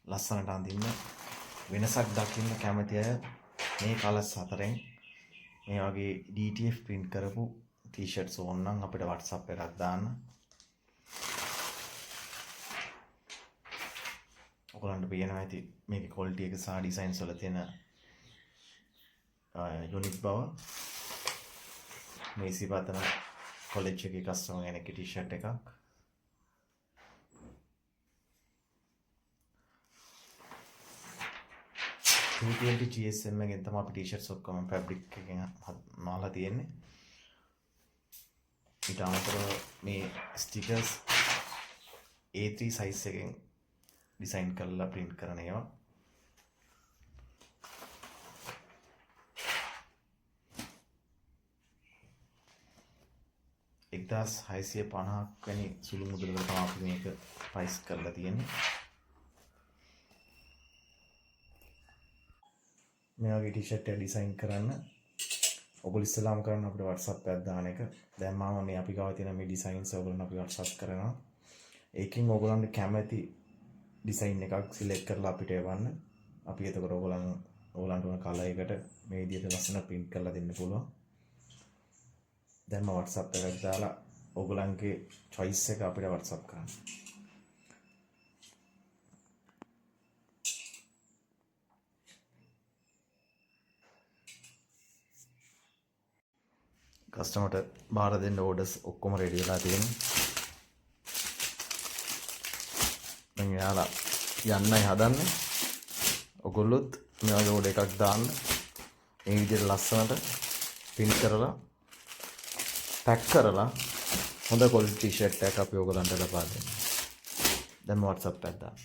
ලස්සනට අඳින්න වෙනසක් දකින්න කැමති අය මේ කලර්ස් හතරෙන් මේ වගේ DTF print කරපු t-shirts ඕන නම් අපිට WhatsApp එකක් දාන්න. ඔයගලන්ට පේනවා ඇති මේකේ quality එක සහ designs වල තියෙන unique බව. මේ සිපතන college එකේ customer කෙනෙක්ගේ t-shirt එකක්. GSM එකෙන් තමයි අපි t-shirts ඔක්කොම fabric එකෙන් මාලා තියෙන්නේ. ඊට අමතරව මේ stickers A3 size එකෙන් design කරලා print කරන ඒවා. එක්දාස් 650ක් වැනි සුළු මුදලකට තමයි අපි මේක price කරලා තියෙන්නේ. මේ වගේ t-shirt එක design කරන්න ඔයගොල්ලෝ ඉස්සලාම කරන්න අපිට WhatsApp එකක් දාන එක. දැන් මම මේ අපි ගාව තියෙන මේ designs ඔයගොල්ලෝ අපි WhatsApp කරනවා. ඒකෙන් ඔයගොල්ලන්ට කැමති design එකක් select කරලා අපිට එවන්න. අපි එතකොට ඔයගොල්ලන්ට ඕන color එකට මේ විදිහට ලස්සන print කරලා දෙන්න පුළුවන්. දැන් මම WhatsApp එකක් දාලා ඔයගොල්ලන්ගේ choice එක අපිට WhatsApp කරන්න. කස්ටමර්ට බාර දෙන්න ඕඩර්ස් ඔක්කොම රෙඩි වෙලා තියෙනවා. මම යාලා යන්නයි හදන්නේ. ඔයගොල්ලොත් මේ වගේ ඕඩර් එකක් දාන්න. මේ විදිහට ලස්සනට print කරලා පැක් කරලා හොඳ quality t-shirt එකක් අපි ඔයගොල්ලන්ට ලබා දෙනවා. දැන් WhatsApp එකක් දාන්න.